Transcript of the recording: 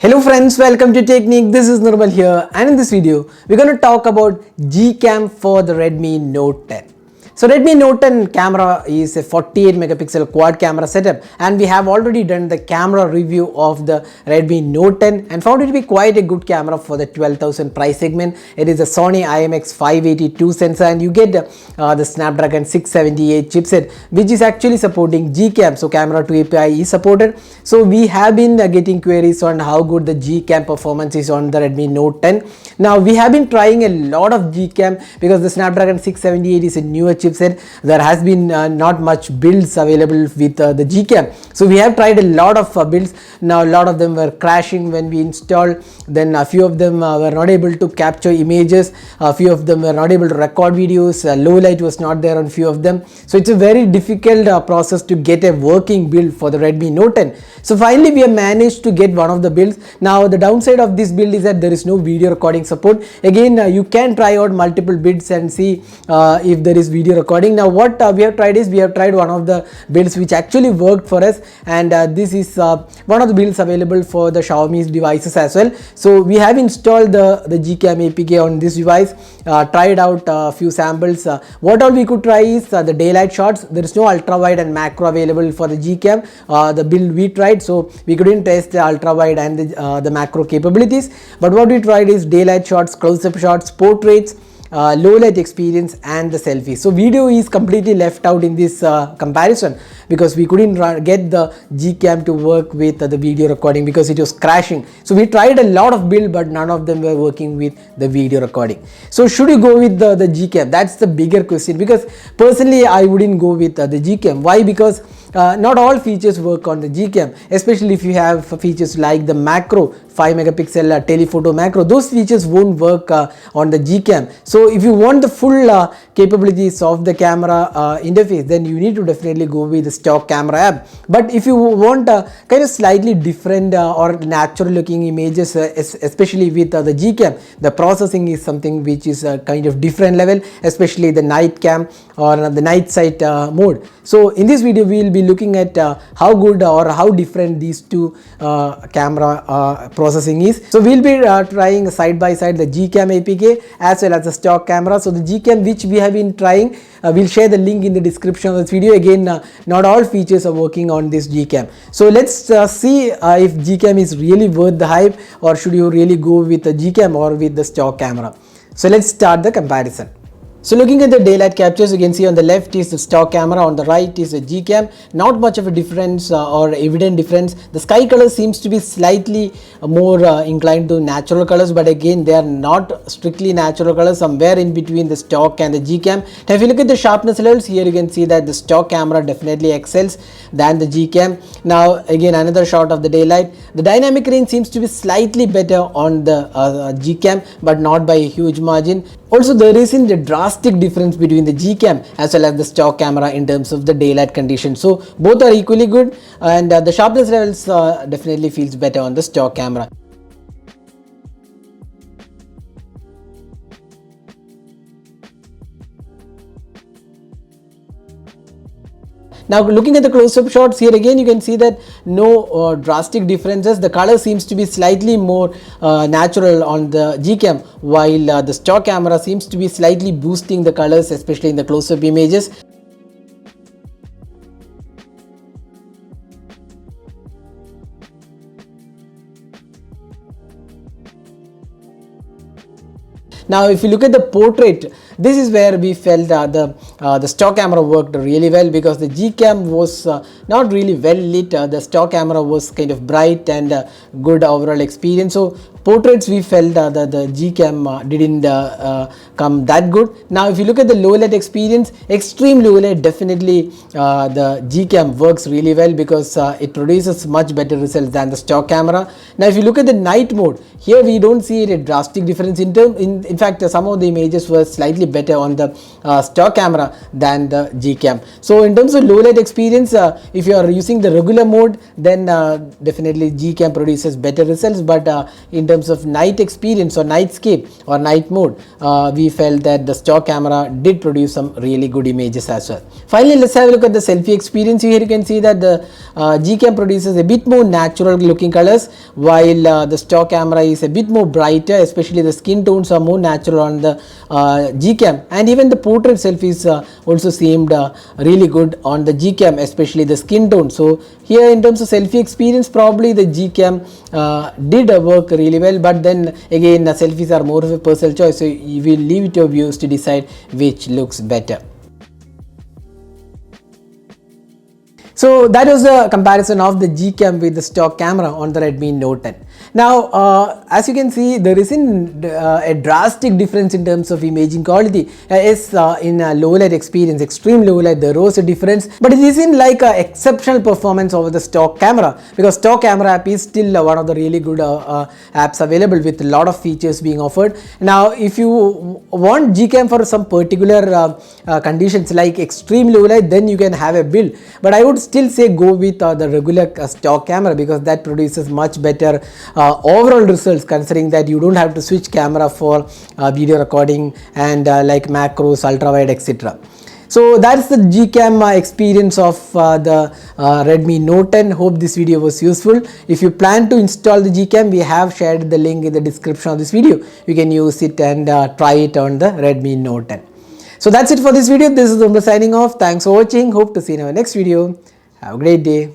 Hello friends, welcome to Technique. This is Nirmal here, and in this video we're going to talk about Gcam for the Redmi Note 10. So Redmi Note 10 camera is a 48 megapixel quad camera setup, and we have already done the camera review of the Redmi Note 10 and found it to be quite a good camera for the 12,000 price segment. It is a Sony IMX582 sensor, and you get the Snapdragon 678 chipset, which is actually supporting Gcam. So camera to API is supported. So we have been getting queries on how good the Gcam performance is on the Redmi Note 10. Now we have been trying a lot of Gcam because the Snapdragon 678 is a newer chipset. There has been not much builds available with the Gcam. So we have tried a lot of builds. Now a lot of them were crashing when we installed. Then a few of them were not able to capture images. A few of them were not able to record videos. Low light was not there on few of them. So it's a very difficult process to get a working build for the Redmi Note 10. So finally we have managed to get one of the builds. Now the downside of this build is that there is no video recording support. Again, you can try out multiple builds and see if there is video recording. Now what we have tried is we have tried one of the builds which actually worked for us, and this is one of the builds available for the Xiaomi devices as well. So we have installed the Gcam APK on this device, tried out a few samples. What all we could try is the daylight shots. There is no ultra wide and macro available for the Gcam, the build we tried, so we couldn't test the ultra wide and the macro capabilities. But what we tried is daylight shots, close-up shots, portraits, low light experience, and the selfie. So video is completely left out in this comparison because we couldn't get the Gcam to work with the video recording because it was crashing. So we tried a lot of build, but none of them were working with the video recording. So should you go with the Gcam? That's the bigger question, because personally I wouldn't go with the Gcam. Why? Because not all features work on the Gcam, especially if you have features like the macro 5 megapixel telephoto macro. Those features won't work on the Gcam. So if you want the full capabilities of the camera interface, then you need to definitely go with the stock camera app. But if you want kind of slightly different or natural looking images, especially with the Gcam, the processing is something which is kind of different level, especially the night cam or the night sight mode. So in this video we will be looking at how good or how different these two camera processing is. So we'll be trying side by side the Gcam APK as well as the stock camera. So the Gcam which we have been trying, we'll share the link in the description of this video. Again, not all features are working on this Gcam. So let's see if Gcam is really worth the hype, or should you really go with the Gcam or with the stock camera. So let's start the comparison. So looking at the daylight captures, you can see on the left is the stock camera, on the right is the Gcam. Not much of a difference or evident difference. The sky color seems to be slightly more inclined to natural colors, but again they are not strictly natural colors, somewhere in between the stock and the Gcam. Now if you look at the sharpness levels, here you can see that the stock camera definitely excels than the Gcam. Now again another shot of the daylight. The dynamic range seems to be slightly better on the Gcam, but not by a huge margin. Also, there isn't a drastic difference between the Gcam as well as the stock camera in terms of the daylight conditions. So both are equally good, and the sharpness levels definitely feels better on the stock camera. Now looking at the close-up shots, here again you can see that no drastic differences. The color seems to be slightly more natural on the Gcam, while the stock camera seems to be slightly boosting the colors, especially in the close-up images. Now if you look at the portrait, this is where we felt the stock camera worked really well, because the Gcam was not really well lit. The stock camera was kind of bright and good overall experience. So portraits we felt the Gcam didn't come that good. Now if you look at the low light experience, extreme low light, definitely the Gcam works really well because it produces much better results than the stock camera. Now if you look at the night mode, here we don't see a drastic difference in fact some of the images were slightly better on the stock camera than the Gcam. So in terms of low light experience, if you are using the regular mode, then definitely Gcam produces better results, but in terms terms of night experience or nightscape or night mode, we felt that the stock camera did produce some really good images as well. Finally, let's have a look at the selfie experience. Here you can see that the Gcam produces a bit more natural looking colors, while the stock camera is a bit more brighter, especially the skin tones are more natural on the Gcam, and even the portrait selfies also seemed really good on the Gcam, especially the skin tone. So here in terms of selfie experience, probably the Gcam did work really well, but then again the selfies are more of a personal choice, so you will leave it to your viewers to decide which looks better. So that was the comparison of the Gcam with the stock camera on the Redmi Note 10. Now, as you can see, there isn't a drastic difference in terms of imaging quality. In low light experience, extreme low light, there was a difference, but it isn't like an exceptional performance over the stock camera, because stock camera app is still one of the really good apps available with a lot of features being offered. Now, if you want Gcam for some particular conditions like extreme low light, then you can have a build, but I would still say go with the regular stock camera, because that produces much better overall results, considering that you don't have to switch camera for video recording and like macros, ultra wide, etc. So that's the Gcam experience of the Redmi Note 10. Hope this video was useful. If you plan to install the Gcam, we have shared the link in the description of this video. You can use it and try it on the Redmi Note 10. So that's it for this video. This is Umra signing off. Thanks for watching. Hope to see you in our next video. Have a great day.